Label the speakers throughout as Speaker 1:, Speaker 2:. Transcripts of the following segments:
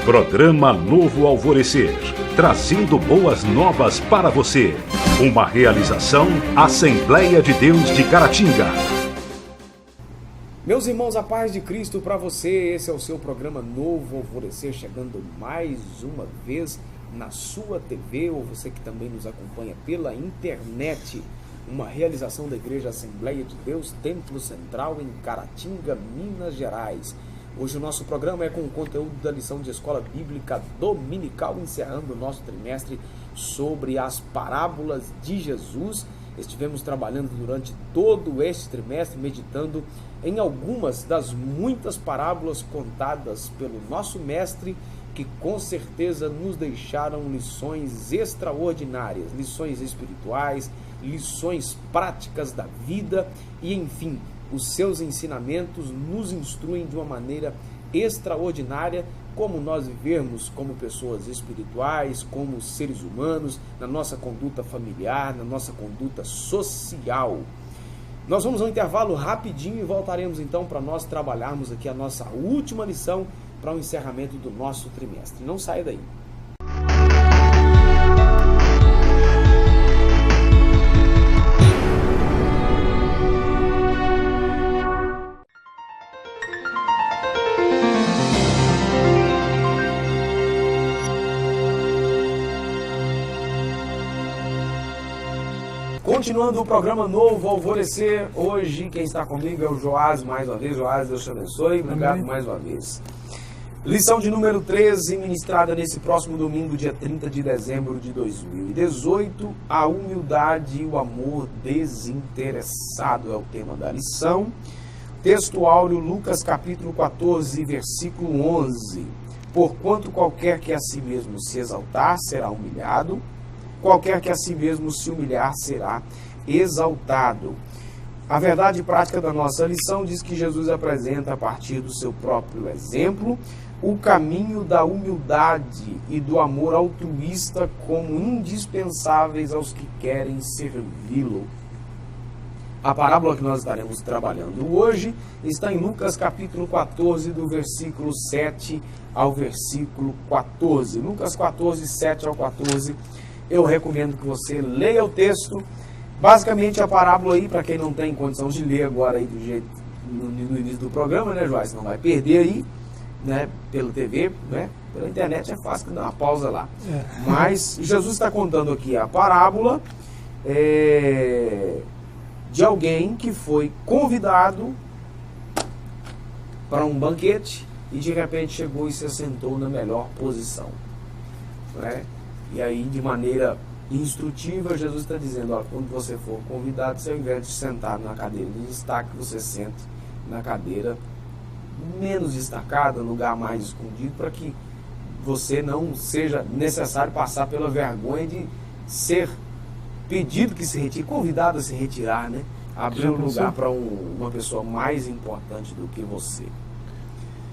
Speaker 1: Programa Novo Alvorecer, trazendo boas novas para você. Uma realização Assembleia de Deus de Caratinga.
Speaker 2: Meus irmãos, a paz de Cristo para você. Esse é o seu programa Novo Alvorecer, chegando mais uma vez na sua TV, ou você que também nos acompanha pela internet. Uma realização da Igreja Assembleia de Deus, Templo Central, em Caratinga, Minas Gerais. Hoje o nosso programa é com o conteúdo da lição de Escola Bíblica Dominical, encerrando o nosso trimestre sobre as parábolas de Jesus. Estivemos trabalhando durante todo este trimestre, meditando em algumas das muitas parábolas contadas pelo nosso mestre, que com certeza nos deixaram lições extraordinárias, lições espirituais, lições práticas da vida e, enfim, os seus ensinamentos nos instruem de uma maneira extraordinária como nós vivermos como pessoas espirituais, como seres humanos, na nossa conduta familiar, na nossa conduta social. Nós vamos a um intervalo rapidinho e voltaremos então para nós trabalharmos aqui a nossa última lição para o encerramento do nosso trimestre. Não saia daí. Continuando o programa Novo Alvorecer, hoje quem está comigo é o Joás, mais uma vez. Joás, Deus te abençoe, obrigado mais uma vez. Lição de número 13, ministrada nesse próximo domingo, dia 30 de dezembro de 2018, a humildade e o amor desinteressado é o tema da lição. Texto áureo, Lucas capítulo 14, versículo 11. Porquanto qualquer que a si mesmo se exaltar será humilhado, qualquer que a si mesmo se humilhar será exaltado. A verdade prática da nossa lição diz que Jesus apresenta, a partir do seu próprio exemplo, o caminho da humildade e do amor altruísta como indispensáveis aos que querem servi-lo. A parábola que nós estaremos trabalhando hoje está em Lucas capítulo 14, do versículo 7 ao versículo 14. Lucas 14, 7 ao 14. Eu recomendo que você leia o texto. Basicamente a parábola aí, para quem não tem condição de ler agora aí do jeito no início do programa, né, Joás? Não vai perder aí, né, pela TV, né? Pela internet é fácil dar uma pausa lá. Mas Jesus está contando aqui a parábola de alguém que foi convidado para um banquete e de repente chegou e se assentou na melhor posição, né? E aí, de maneira instrutiva, Jesus está dizendo, ó, quando você for convidado, se ao invés de sentar na cadeira de destaque, você sente na cadeira menos destacada, no lugar mais escondido, para que você não seja necessário passar pela vergonha de ser pedido que se retire, convidado a se retirar, né? Abrir um lugar para uma pessoa mais importante do que você.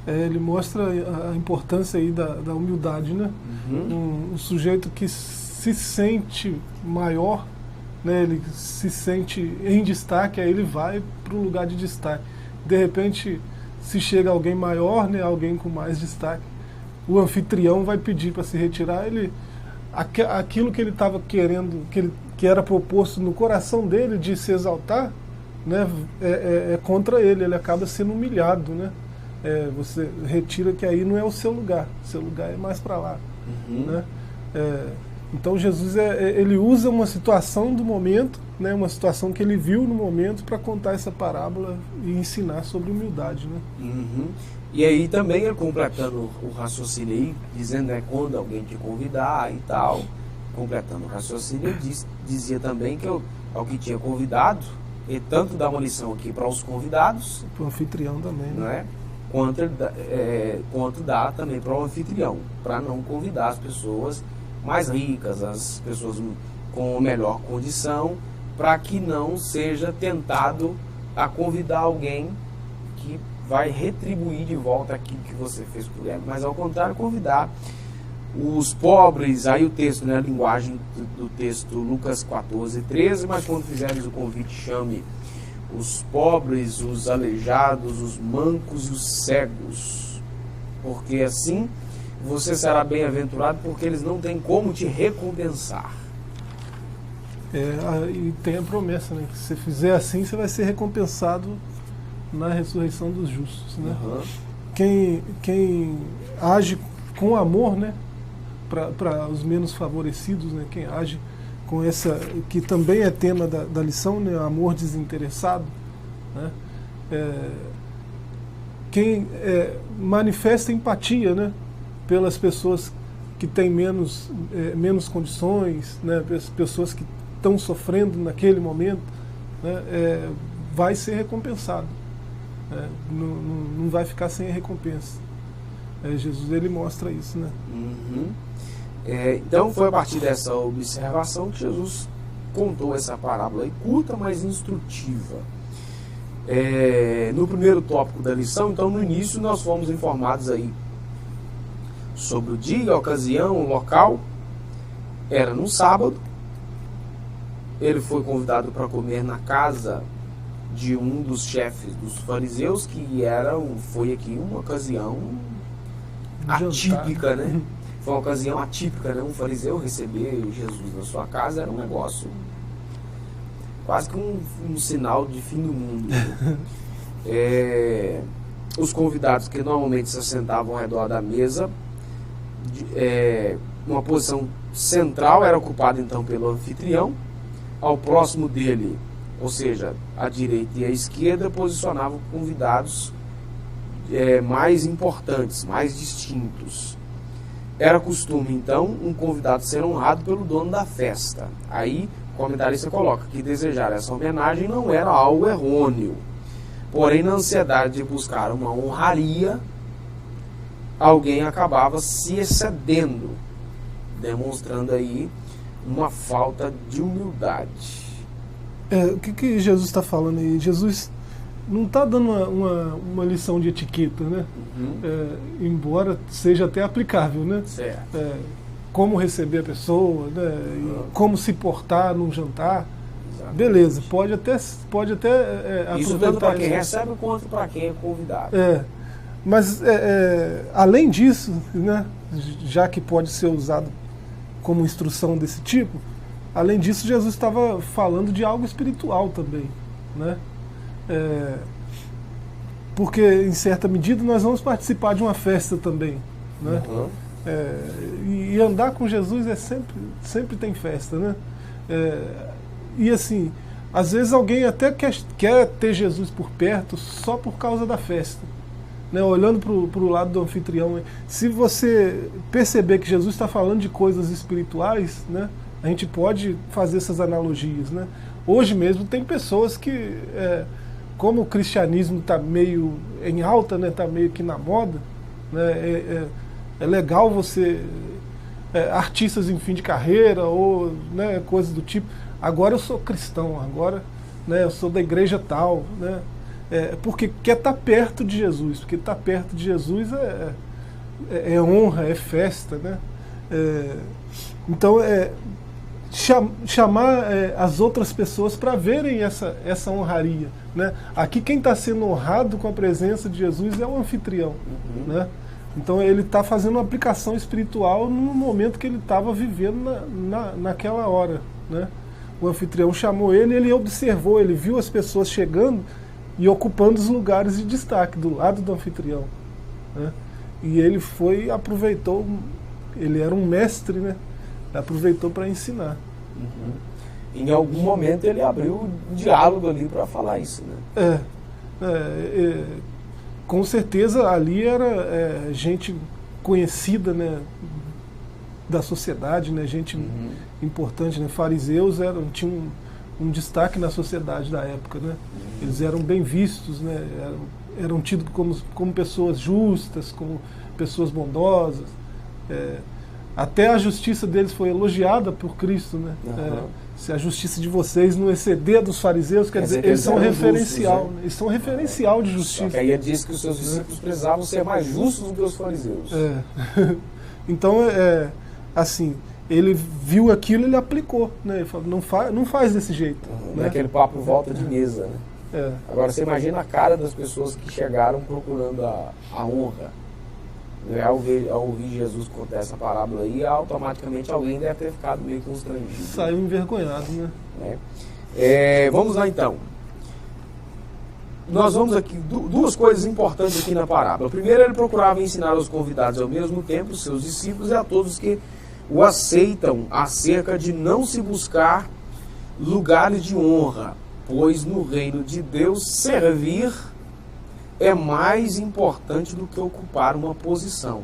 Speaker 3: Ele mostra a importância aí da humildade, né? Um sujeito que se sente maior, né? Ele se sente em destaque, aí ele vai para um lugar de destaque. De repente, se chega alguém maior, né? Alguém com mais destaque, o anfitrião vai pedir para se retirar. Aquilo que ele estava querendo, que era proposto no coração dele de se exaltar, né? É contra ele acaba sendo humilhado, né? Você retira que aí não é o seu lugar é mais para lá, né? Então Jesus ele usa uma situação do momento, né? Uma situação que ele viu no momento para contar essa parábola e ensinar sobre humildade, né?
Speaker 2: E aí também, completando o raciocínio aí, dizendo quando alguém te convidar e tal, completando o raciocínio, ele dizia também que ao que tinha convidado, e tanto dá uma lição aqui para os convidados,
Speaker 3: para o anfitrião também,
Speaker 2: não é? Quanto dá também para o anfitrião, para não convidar as pessoas mais ricas, as pessoas com melhor condição, para que não seja tentado a convidar alguém que vai retribuir de volta aquilo que você fez por ele, mas ao contrário, convidar os pobres. Aí o texto, né, a linguagem do texto, Lucas 14, 13, mas quando fizeres o convite, chame os pobres, os aleijados, os mancos e os cegos, porque assim você será bem-aventurado porque eles não têm como te recompensar.
Speaker 3: E tem a promessa, né? Que se você fizer assim, você vai ser recompensado na ressurreição dos justos, né? Quem age com amor, né? Para os menos favorecidos, né? Quem age com essa, que também é tema da lição, né? Amor desinteressado, né? Quem manifesta empatia, né? Pelas pessoas que têm menos condições, né? Pessoas que estão sofrendo naquele momento, né? Vai ser recompensado, né? Não vai ficar sem a recompensa. Jesus, ele mostra isso, né?
Speaker 2: Então foi a partir dessa observação que Jesus contou essa parábola aí, curta, mas instrutiva. No primeiro tópico da lição, então no início nós fomos informados aí sobre o dia, a ocasião, o local. Era num sábado. Ele foi convidado para comer na casa de um dos chefes dos fariseus, que foi aqui uma ocasião atípica, né? Foi uma ocasião atípica, né? Um fariseu receber Jesus na sua casa era um negócio quase que um sinal de fim do mundo. Os convidados que normalmente se assentavam ao redor da mesa, uma posição central era ocupada então pelo anfitrião. Ao próximo dele, ou seja, à direita e à esquerda, posicionavam convidados mais importantes, mais distintos. Era costume, então, um convidado ser honrado pelo dono da festa. Aí, o comentarista coloca que desejar essa homenagem não era algo errôneo. Porém, na ansiedade de buscar uma honraria, alguém acabava se excedendo, demonstrando aí uma falta de humildade.
Speaker 3: O que Jesus está falando aí? Jesus não está dando uma lição de etiqueta, né? Embora seja até aplicável, né?
Speaker 2: Certo.
Speaker 3: Como receber a pessoa, né? Como se portar num jantar.
Speaker 2: Exatamente.
Speaker 3: Beleza, pode até
Speaker 2: isso tanto para quem recebe quanto para quem é convidado.
Speaker 3: Mas além disso, né? Já que pode ser usado como instrução desse tipo, além disso, Jesus estava falando de algo espiritual também, né? Porque, em certa medida, nós vamos participar de uma festa também, né? E andar com Jesus sempre tem festa, né? E assim, às vezes alguém até quer ter Jesus por perto só por causa da festa, né? Olhando para o lado do anfitrião, se você perceber que Jesus está falando de coisas espirituais, né? A gente pode fazer essas analogias, né? Hoje mesmo tem pessoas que, como o cristianismo está meio em alta, né? Está meio que na moda, né? É legal você, artistas em fim de carreira ou, né, coisas do tipo. Agora eu sou cristão, agora, né, eu sou da igreja tal, né? Porque quer estar perto de Jesus, porque estar perto de Jesus é honra, é festa, né? Então, chamar as outras pessoas para verem essa honraria, né? Aqui quem está sendo honrado com a presença de Jesus é o anfitrião, né? Então ele está fazendo uma aplicação espiritual no momento que ele estava vivendo naquela hora, né? O anfitrião chamou ele observou, ele viu as pessoas chegando e ocupando os lugares de destaque do lado do anfitrião, né? E ele aproveitou, ele era um mestre, né? Aproveitou para ensinar.
Speaker 2: Em algum momento ele abriu um diálogo ali para falar isso, né?
Speaker 3: Com certeza ali era gente conhecida, né, da sociedade, né, gente importante, né? Fariseus tinham um destaque na sociedade da época, né? Eles eram bem vistos, né? Eram tidos como pessoas justas, como pessoas bondosas. Até a justiça deles foi elogiada por Cristo, né? Se a justiça de vocês não exceder a dos fariseus, quer dizer, eles são referencial, justos, né? Eles são referencial de justiça. Só
Speaker 2: que aí ele disse que os seus discípulos precisavam ser mais justos do que os fariseus.
Speaker 3: Então, assim, ele viu aquilo e ele aplicou, né? Ele falou, não faz desse jeito.
Speaker 2: Né? Aquele papo volta de mesa, né? Agora você imagina a cara das pessoas que chegaram procurando a honra. Ao ouvir Jesus contar essa parábola aí, automaticamente alguém deve ter ficado meio constrangido.
Speaker 3: Saiu envergonhado, né?
Speaker 2: Vamos lá então. Nós vamos aqui, duas coisas importantes aqui na parábola. Primeiro, ele procurava ensinar aos convidados ao mesmo tempo, os seus discípulos e a todos que o aceitam, acerca de não se buscar lugares de honra, pois no reino de Deus servir é mais importante do que ocupar uma posição.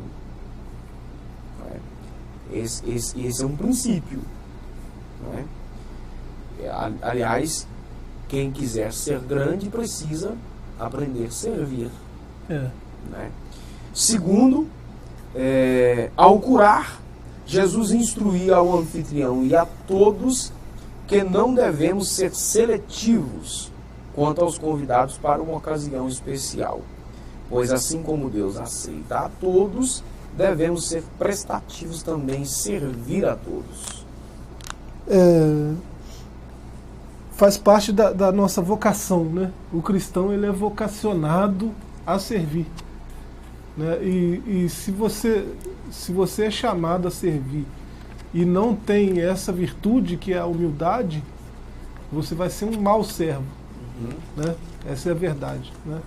Speaker 2: Esse é um princípio. Aliás, quem quiser ser grande precisa aprender a servir. Segundo, ao curar, Jesus instruía ao anfitrião e a todos que não devemos ser seletivos quanto aos convidados para uma ocasião especial, pois assim como Deus aceita a todos, devemos ser prestativos também, servir a todos.
Speaker 3: Faz parte da nossa vocação, né? O cristão, ele é vocacionado a servir, né? E se você é chamado a servir e não tem essa virtude que é a humildade, você vai ser um mau servo, né? Essa é a verdade, né?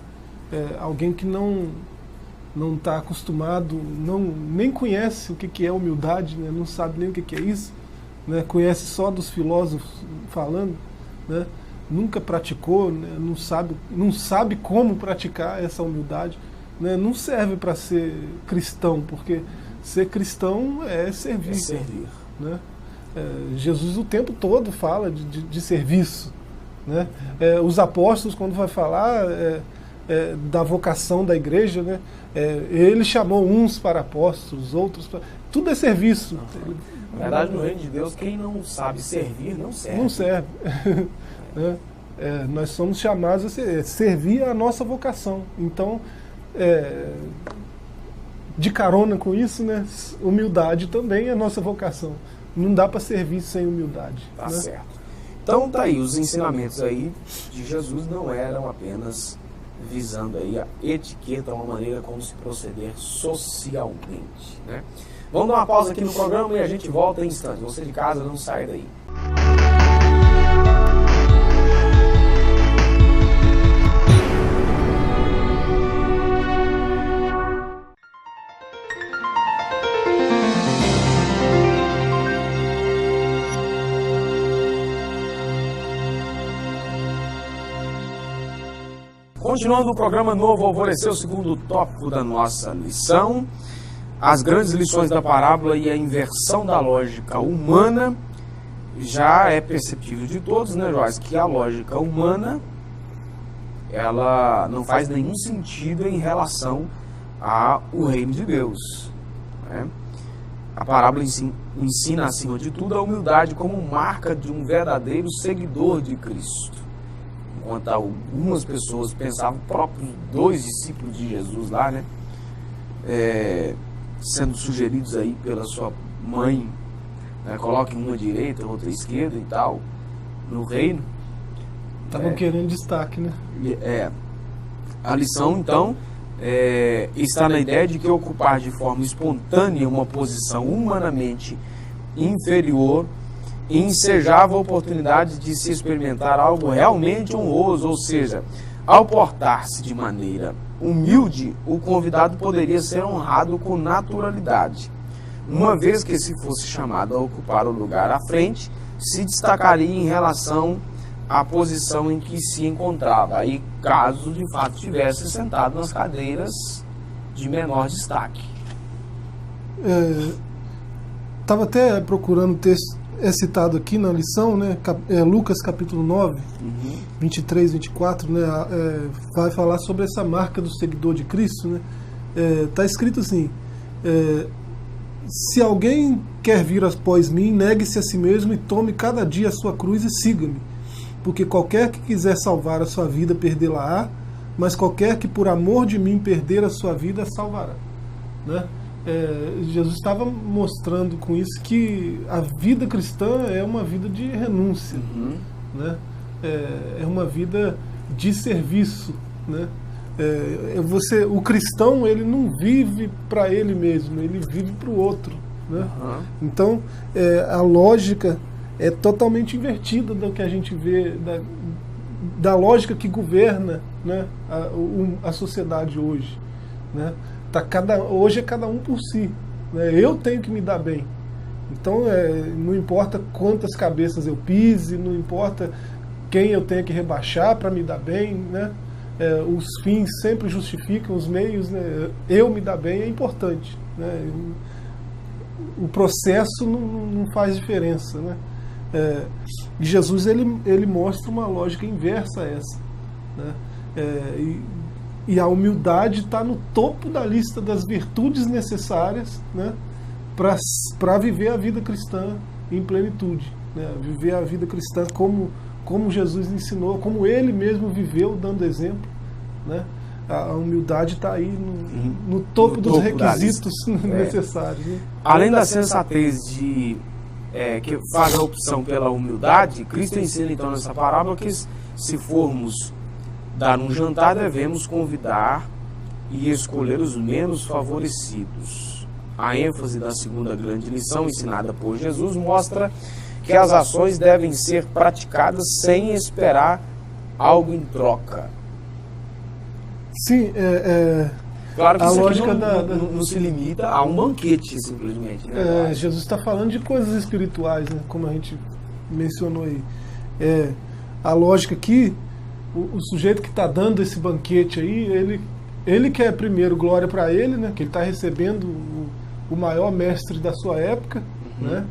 Speaker 3: Alguém que não está acostumado, nem conhece o que é humildade, né? Não sabe nem o que é isso, né? Conhece só dos filósofos falando, né? Nunca praticou, né? não sabe como praticar essa humildade, né? Não serve para ser cristão, porque ser cristão é servir. Né? Jesus o tempo todo fala de serviço, né? Os apóstolos, quando vai falar da vocação da igreja, né? Ele chamou uns para apóstolos, outros para... Tudo é serviço.
Speaker 2: Na verdade, no reino de Deus, quem não sabe servir, não serve.
Speaker 3: Não serve. Né? Nós somos chamados a servir a nossa vocação. Então, de carona com isso, né? Humildade também é a nossa vocação. Não dá para servir sem humildade.
Speaker 2: Tá,
Speaker 3: né?
Speaker 2: certo. Então tá aí, os ensinamentos aí de Jesus não eram apenas visando aí a etiqueta, uma maneira como se proceder socialmente, né? Vamos dar uma pausa aqui no programa e a gente volta em instantes. Você de casa, não sai daí. Continuando o programa Novo Alvorecer, o segundo tópico da nossa lição, as grandes lições da parábola e a inversão da lógica humana. Já é perceptível de todos, né, Joás, que a lógica humana ela não faz nenhum sentido em relação ao reino de Deus, né? A parábola ensina, acima de tudo, a humildade como marca de um verdadeiro seguidor de Cristo. Enquanto algumas pessoas pensavam, próprios 2 discípulos de Jesus lá, né, sendo sugeridos aí pela sua mãe, né, coloquem uma à direita, outra à esquerda e tal, no reino.
Speaker 3: Estavam querendo destaque, né?
Speaker 2: A lição, então, está na ideia de que ocupar de forma espontânea uma posição humanamente inferior ensejava a oportunidade de se experimentar algo realmente honroso, ou seja, ao portar-se de maneira humilde, o convidado poderia ser honrado com naturalidade. Uma vez que, se fosse chamado a ocupar o lugar à frente, se destacaria em relação à posição em que se encontrava, aí caso de fato estivesse sentado nas cadeiras de menor destaque.
Speaker 3: Estava até procurando o texto, citado aqui na lição, né? Lucas capítulo 9, 23, 24, né? Vai falar sobre essa marca do seguidor de Cristo, né? Está escrito assim: se alguém quer vir após mim, negue-se a si mesmo e tome cada dia a sua cruz e siga-me. Porque qualquer que quiser salvar a sua vida, perdê-la-á, mas qualquer que por amor de mim perder a sua vida, salvará. Né? Jesus estava mostrando com isso que a vida cristã é uma vida de renúncia, né? É uma vida de serviço, né? O cristão, ele não vive para ele mesmo, ele vive para o outro, né? Então, a lógica é totalmente invertida do que a gente vê, da lógica que governa, né, a sociedade hoje, né? Hoje é cada um por si, né? Eu tenho que me dar bem. Então, não importa quantas cabeças eu pise, não importa quem eu tenho que rebaixar para me dar bem, né? Os fins sempre justificam os meios, né? Eu me dar bem é importante, né? O processo não faz diferença, né? E Jesus ele mostra uma lógica inversa a essa, né? E a humildade está no topo da lista das virtudes necessárias, né, para viver a vida cristã em plenitude, né? Viver a vida cristã como Jesus ensinou, como ele mesmo viveu, dando exemplo, né? A humildade está aí no topo dos requisitos necessários, né?
Speaker 2: Além da sensatez que faz a opção pela humildade, Cristo ensina então nessa parábola que se formos dar um jantar, devemos convidar e escolher os menos favorecidos. A ênfase da segunda grande lição ensinada por Jesus mostra que as ações devem ser praticadas sem esperar algo em troca.
Speaker 3: Sim,
Speaker 2: claro que
Speaker 3: a
Speaker 2: isso
Speaker 3: lógica
Speaker 2: não se limita a um banquete, simplesmente, né?
Speaker 3: Jesus está falando de coisas espirituais, né, como a gente mencionou aí. A lógica aqui, o sujeito que está dando esse banquete aí, ele quer primeiro glória para ele, né, que ele está recebendo o maior mestre da sua época, né?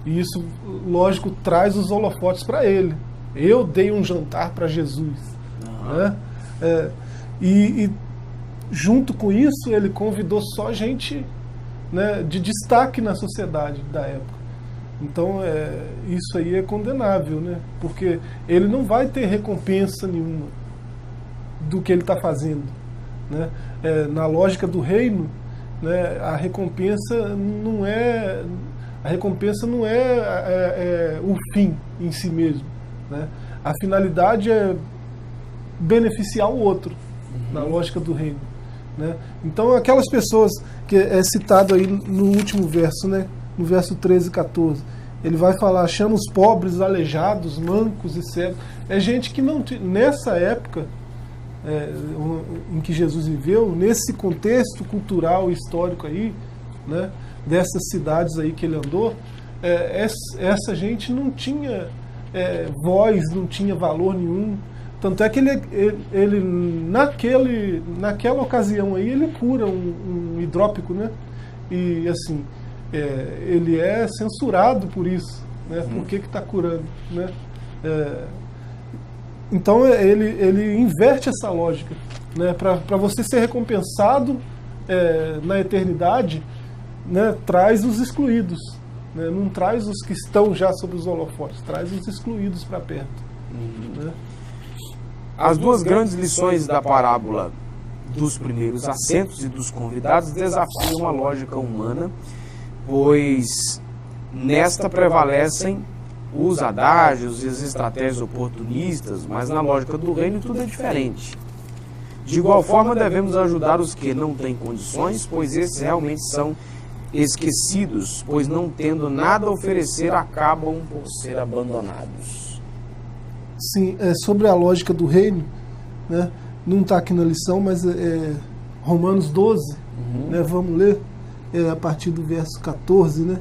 Speaker 3: E isso, lógico, traz os holofotes para ele. Eu dei um jantar para Jesus, né? E junto com isso, ele convidou só gente, né, de destaque na sociedade da época. Então, isso aí é condenável, né? Porque ele não vai ter recompensa nenhuma do que ele está fazendo, né? Na lógica do reino, né, a recompensa não é o fim em si mesmo, né? A finalidade é beneficiar o outro, na lógica do reino, né? Então, aquelas pessoas que é citado aí no último verso, né, no verso 13 e 14, ele vai falar: chama os pobres, aleijados, mancos e cegos. É gente que não tinha, nessa época em que Jesus viveu, nesse contexto cultural e histórico aí, né, dessas cidades aí que ele andou, essa gente não tinha voz, não tinha valor nenhum. Tanto é que ele naquela ocasião aí, ele cura um hidrópico, né? E assim, ele é censurado por isso, né? Por que está curando, né? Então ele inverte essa lógica, né? Para você ser recompensado na eternidade, né? Traz os excluídos, né? Não traz os que estão já sob os holofotes, traz os excluídos para perto, né?
Speaker 2: As duas grandes lições da parábola dos primeiros assentos e dos convidados desafiam a lógica humana, pois nesta prevalecem os adágios e as estratégias oportunistas, mas na lógica do reino tudo é diferente. De igual forma, devemos ajudar os que não têm condições, pois esses realmente são esquecidos, pois não tendo nada a oferecer, acabam por ser abandonados.
Speaker 3: Sim, sobre a lógica do reino, né, não está aqui na lição, mas Romanos 12, né, vamos ler a partir do verso 14, né?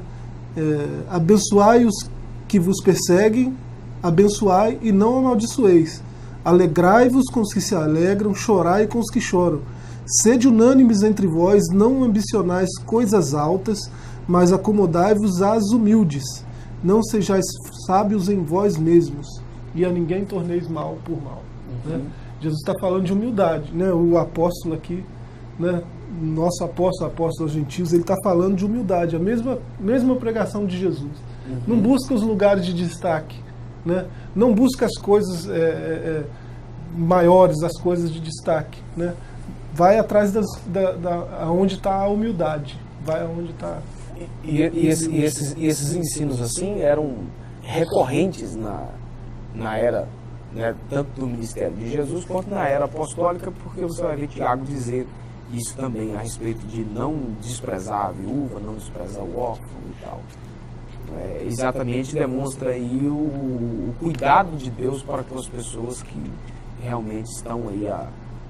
Speaker 3: Abençoai os que vos perseguem, abençoai e não amaldiçoeis. Alegrai-vos com os que se alegram, chorai com os que choram. Sede unânimes entre vós, não ambicionais coisas altas, mas acomodai-vos às humildes. Não sejais sábios em vós mesmos, e a ninguém torneis mal por mal. Né? Jesus está falando de humildade, né? O apóstolo aqui, né? Nosso apóstolo aos gentios, ele está falando de humildade, a mesma pregação de Jesus. Não busca os lugares de destaque, né? Não busca as coisas maiores, as coisas de destaque, né? Vai atrás aonde está a humildade, vai aonde está.
Speaker 2: E esses ensinos assim eram recorrentes na era né, tanto do ministério de Jesus quanto na era apostólica, porque você vai ver Tiago dizer isso também a respeito de não desprezar a viúva, não desprezar o órfão e tal. Exatamente demonstra aí o cuidado de Deus para com as pessoas que realmente estão aí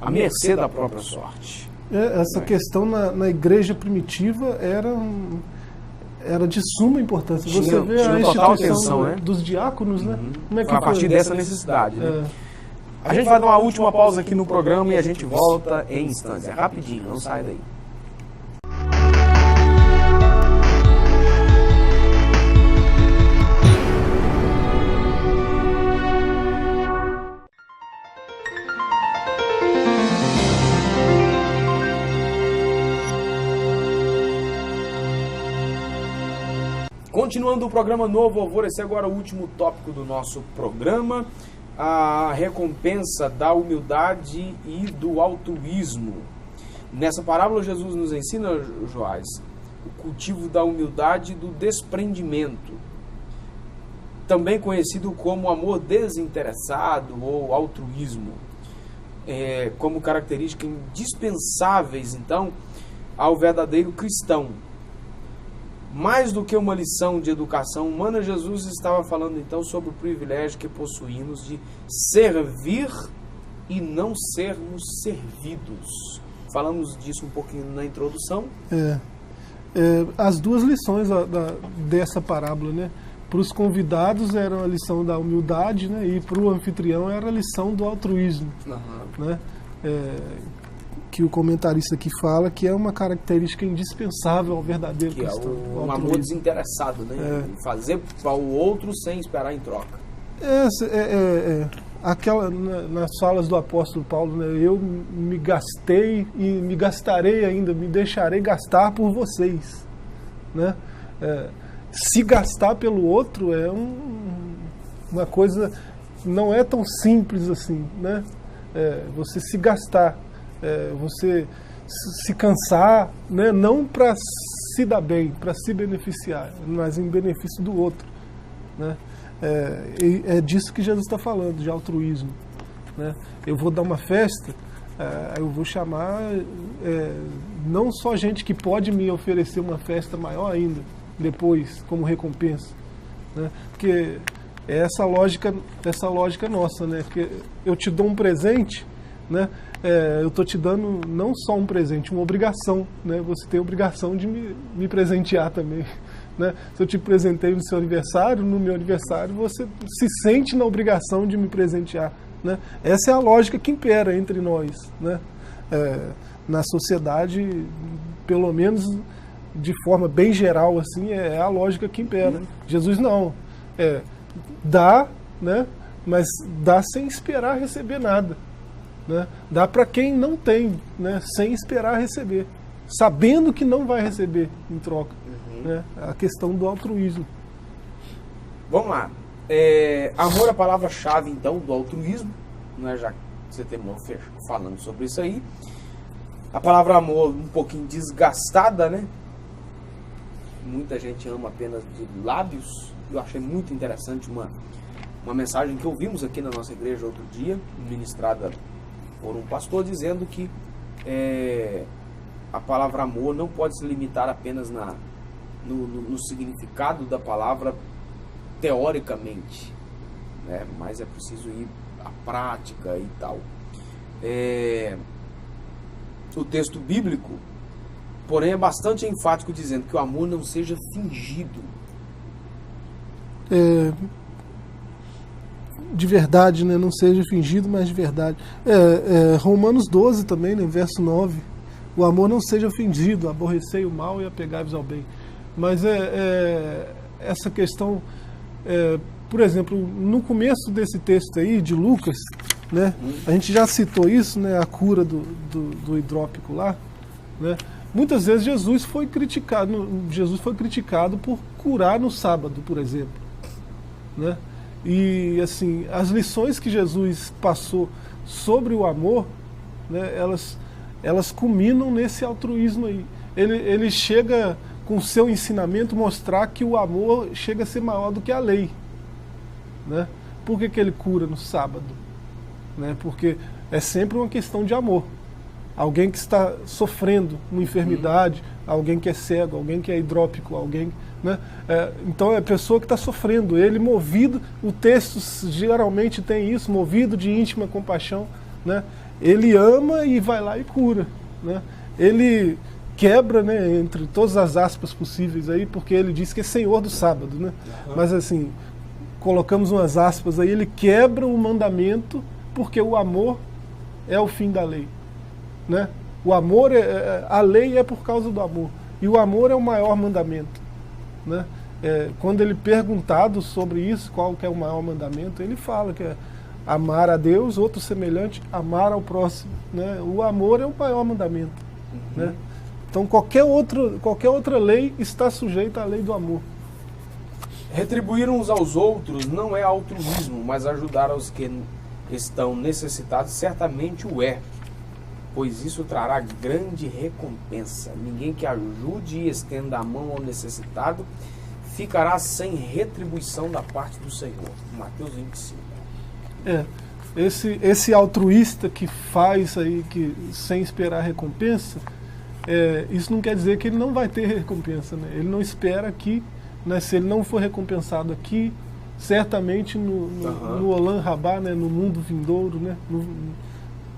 Speaker 2: à mercê da própria sorte.
Speaker 3: Essa questão na igreja primitiva era de suma importância. Você vê a instituição dos diáconos, né? Como é que
Speaker 2: a partir dessa necessidade, né? A gente vai dar uma última pausa aqui no programa e a gente volta em instantes. É rapidinho, não sai daí. Continuando o programa Novo Alvorecer, agora o último tópico do nosso programa, a recompensa da humildade e do altruísmo. Nessa parábola, Jesus nos ensina, Joás, o cultivo da humildade e do desprendimento, também conhecido como amor desinteressado ou altruísmo, como características indispensáveis, então, ao verdadeiro cristão. Mais do que uma lição de educação humana, Jesus estava falando então sobre o privilégio que possuímos de servir e não sermos servidos. Falamos disso um pouquinho na introdução.
Speaker 3: As duas lições dessa parábola, né? Para os convidados era a lição da humildade, né? E para o anfitrião era a lição do altruísmo, né? Que o comentarista aqui fala que é uma característica indispensável ao verdadeiro cristão.
Speaker 2: É um amor desinteressado, né? Fazer para o outro sem esperar em troca. Nas falas do apóstolo Paulo, né? Eu me gastei e me gastarei ainda, me deixarei gastar por vocês, né? Se gastar pelo outro é uma coisa, não é tão simples assim, né? Você se gastar, você se cansar, né? Não para se dar bem, para se beneficiar, mas em benefício do outro, né? É disso que Jesus está falando, de altruísmo, né? Eu vou dar uma festa, eu vou chamar não só gente que pode me oferecer uma festa maior ainda, depois, como recompensa, né? Porque é essa lógica nossa, né? Porque eu te dou um presente, né? Eu estou te dando não só um presente, uma obrigação, né? Você tem a obrigação de me presentear também, né? Se eu te presentei no seu aniversário, no meu aniversário, você se sente na obrigação de me presentear, né? Essa é a lógica que impera entre nós, né? Na sociedade, pelo menos de forma bem geral, assim, é a lógica que impera. Jesus não. Dá, né? Mas dá sem esperar receber nada, né? Dá para quem não tem, né? Sem esperar receber, sabendo que não vai receber em troca, né? A questão do altruísmo. Vamos lá. Amor é a palavra-chave, então, do altruísmo, né? Já que você terminou falando sobre isso aí. A palavra amor um pouquinho desgastada, né? Muita gente ama apenas de lábios. Eu achei muito interessante uma mensagem que ouvimos aqui na nossa igreja outro dia, ministrada por um pastor, dizendo que a palavra amor não pode se limitar apenas no significado da palavra teoricamente, né? Mas é preciso ir à prática e tal. O texto bíblico, porém, é bastante enfático, dizendo que o amor não seja fingido.
Speaker 3: De verdade, né? Não seja fingido, mas de verdade. Romanos 12 também, né? Verso 9. O amor não seja fingido, aborrecei o mal e apegai-vos ao bem. Mas essa questão, por exemplo, no começo desse texto aí, de Lucas, né? A gente já citou isso, né? A cura do hidrópico lá, né? Muitas vezes Jesus foi criticado por curar no sábado, por exemplo, né? E assim, as lições que Jesus passou sobre o amor, né, elas culminam nesse altruísmo aí. Ele chega, com o seu ensinamento, mostrar que o amor chega a ser maior do que a lei, né? Por que ele cura no sábado? Né? Porque é sempre uma questão de amor. Alguém que está sofrendo uma enfermidade, alguém que é cego, alguém que é hidrópico, alguém... Né? Então é a pessoa que está sofrendo, ele movido, o texto geralmente tem isso, movido de íntima compaixão, né? Ele ama e vai lá e cura, né? Ele quebra, né, entre todas as aspas possíveis aí, porque ele diz que é Senhor do sábado, né? Mas assim, colocamos umas aspas aí, ele quebra o mandamento porque o amor é o fim da lei, né? O amor, a lei é por causa do amor, e o amor é o maior mandamento. Né? Quando ele perguntado sobre isso, qual que é o maior mandamento, ele fala que é amar a Deus, outro semelhante, amar ao próximo. Né? O amor é o maior mandamento. Né? Então qualquer outra lei está sujeita à lei do amor.
Speaker 2: Retribuir uns aos outros não é altruísmo, mas ajudar aos que estão necessitados certamente o é, pois isso trará grande recompensa. Ninguém que ajude e estenda a mão ao necessitado ficará sem retribuição da parte do Senhor. Mateus 25.
Speaker 3: Esse altruísta que faz aí sem esperar recompensa, isso não quer dizer que ele não vai ter recompensa, né? Ele não espera aqui, né? Se ele não for recompensado aqui, certamente no Olam Rabá, né? No mundo vindouro, né?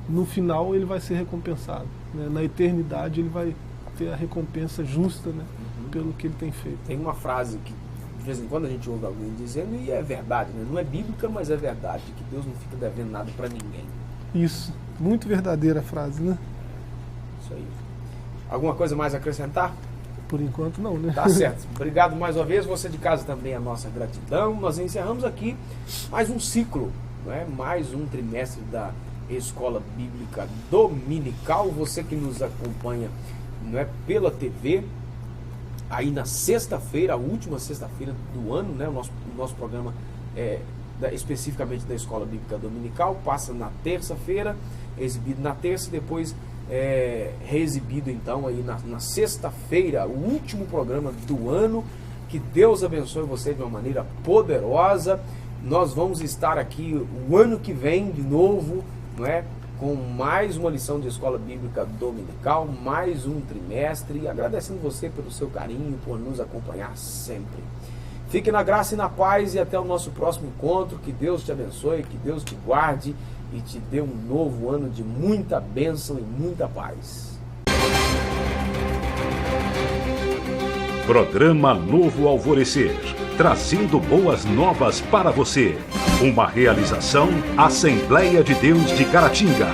Speaker 3: No final ele vai ser recompensado, né? Na eternidade ele vai ter a recompensa justa, né? Pelo que ele tem feito.
Speaker 2: Tem uma frase que de vez em quando a gente ouve alguém dizendo, e é verdade, né? Não é bíblica, mas é verdade, que Deus não fica devendo nada para ninguém.
Speaker 3: Isso, muito verdadeira a frase, né?
Speaker 2: Isso aí. Alguma coisa mais a acrescentar?
Speaker 3: Por enquanto não, né?
Speaker 2: Tá certo. Obrigado mais uma vez, você de casa também, a nossa gratidão. Nós encerramos aqui mais um ciclo, né? Mais um trimestre da Escola Bíblica Dominical. Você que nos acompanha, não é, pela TV, aí na sexta-feira, a última sexta-feira do ano, né? O nosso programa especificamente da Escola Bíblica Dominical passa na terça-feira, exibido na terça, depois reexibido então aí na sexta-feira, o último programa do ano. Que Deus abençoe você de uma maneira poderosa. Nós vamos estar aqui o ano que vem de novo, não é? Com mais uma lição de Escola Bíblica Dominical, mais um trimestre, e agradecendo você pelo seu carinho, por nos acompanhar sempre. Fique na graça e na paz e até o nosso próximo encontro. Que Deus te abençoe, que Deus te guarde e te dê um novo ano de muita bênção e muita paz.
Speaker 1: Programa Novo Alvorecer, trazendo boas novas para você. Uma realização Assembleia de Deus de Caratinga.